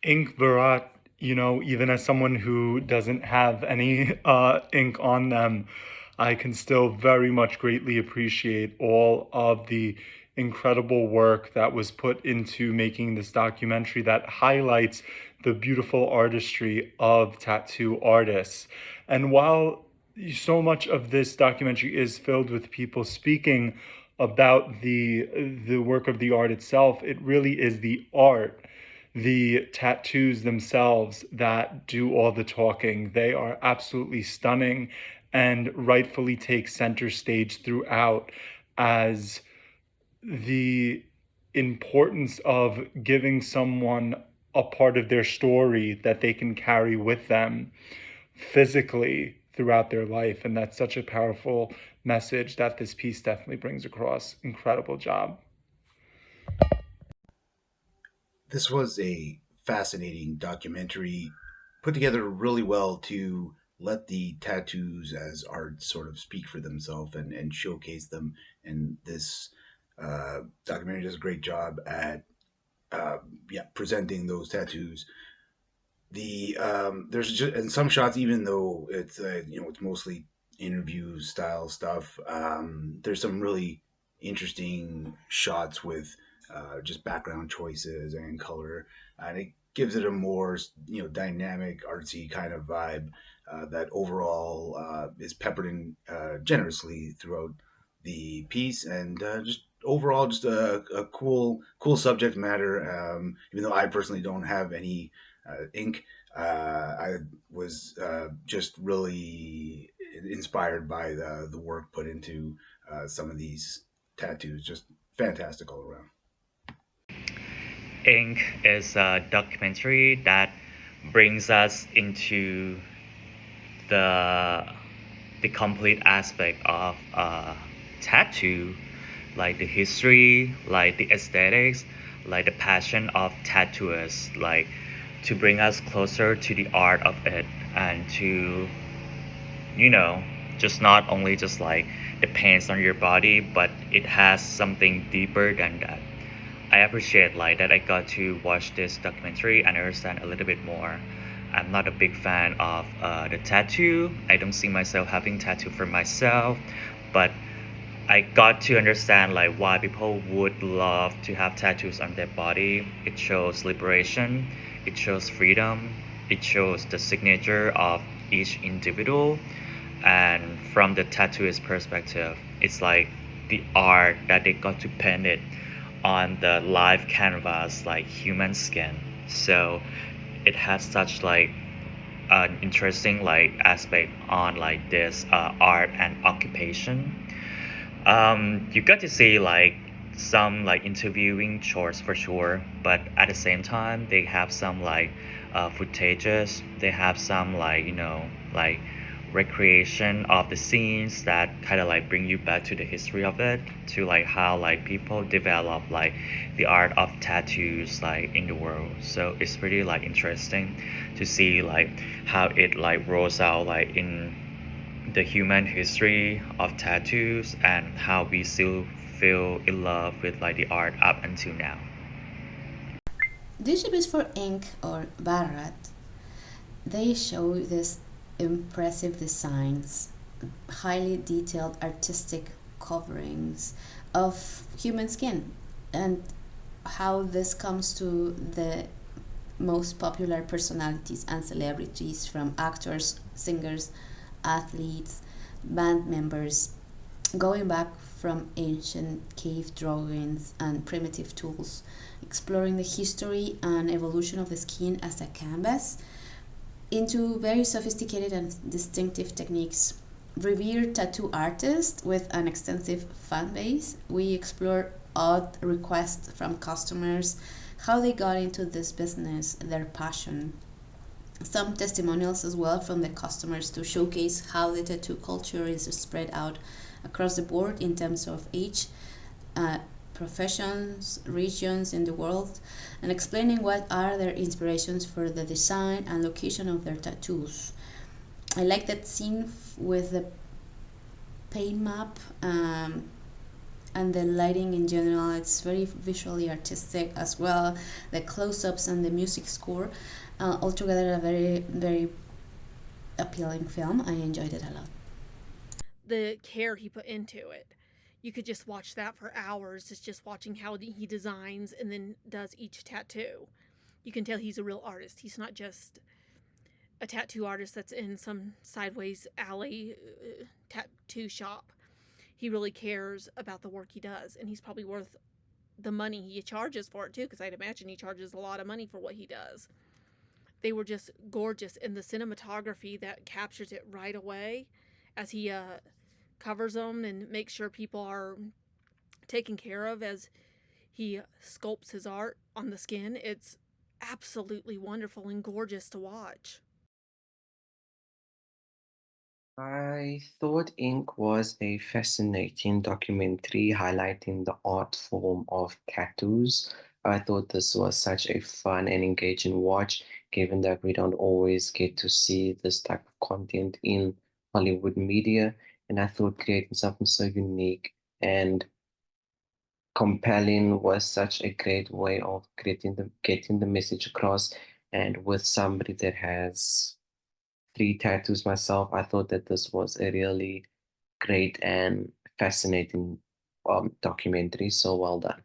Ink Varrat, even as someone who doesn't have any ink on them, I can still very much greatly appreciate all of the incredible work that was put into making this documentary that highlights the beautiful artistry of tattoo artists. And while so much of this documentary is filled with people speaking about the work of the art itself, it really is the art, the tattoos themselves, that do all the talking. They are absolutely stunning and rightfully take center stage throughout as the importance of giving someone a part of their story that they can carry with them physically throughout their life. And that's such a powerful message that this piece definitely brings across. Incredible job. This was a fascinating documentary put together really well to let the tattoos as art sort of speak for themselves and showcase them. And this documentary does a great job at yeah, presenting those tattoos. There's just and some shots, even though it's it's mostly interview style stuff. There's some really interesting shots with just background choices and color, and it gives it a more dynamic, artsy kind of vibe that overall is peppered in generously throughout the piece, and just overall just a cool subject matter. Even though I personally don't have any ink, I was just really inspired by the work put into some of these tattoos. Just fantastic all around. Ink is a documentary that brings us into the the complete aspect of tattoo, like the history, like the aesthetics, like the passion of tattooers, like to bring us closer to the art of it and to, you know, just not only just like the paints on your body, but it has something deeper than that. I appreciate like that I got to watch this documentary and understand a little bit more. I'm not a big fan of the tattoo. I don't see myself having tattoo for myself, but I got to understand like why people would love to have tattoos on their body. It shows liberation, it shows freedom, it shows the signature of each individual. And from the tattooist perspective, it's like the art that they got to paint it on the live canvas like human skin. So it has such like an interesting like aspect on like this art and occupation. You got to see like some like interviewing shorts for sure, but at the same time they have some like footages. They have some like like recreation of the scenes that kind of like bring you back to the history of it, to like how like people develop like the art of tattoos like in the world. So it's pretty like interesting to see like how it like rolls out like in the human history of tattoos and how we still feel in love with like the art up until now. This ship is for ink or Varrat. They show these impressive designs, highly detailed artistic coverings of human skin, and how this comes to the most popular personalities and celebrities, from actors, singers, athletes, band members, going back from ancient cave drawings and primitive tools, exploring the history and evolution of the skin as a canvas, into very sophisticated and distinctive techniques. Revered tattoo artist with an extensive fan base, we explore odd requests from customers, how they got into this business, their passion. Some testimonials as well from the customers to showcase how the tattoo culture is spread out across the board in terms of age, uh, professions, regions in the world, and explaining what are their inspirations for the design and location of their tattoos. I like that scene with the paint map, and the lighting in general, it's very visually artistic as well. The close-ups and the music score, altogether a very very appealing film. I enjoyed it a lot. The care he put into it. You could just watch that for hours, just watching how he designs and then does each tattoo. You can tell he's a real artist. He's not just a tattoo artist that's in some sideways alley tattoo shop. He really cares about the work he does, and he's probably worth the money he charges for it too, because I'd imagine he charges a lot of money for what he does. They were just gorgeous, and the cinematography that captures it right away as he covers them and makes sure people are taken care of as he sculpts his art on the skin. It's absolutely wonderful and gorgeous to watch. I thought Ink was a fascinating documentary highlighting the art form of tattoos. I thought this was such a fun and engaging watch, given that we don't always get to see this type of content in Hollywood media. And I thought creating something so unique and compelling was such a great way of getting the message across. And with somebody that has three tattoos myself, I thought that this was a really great and fascinating documentary. So well done.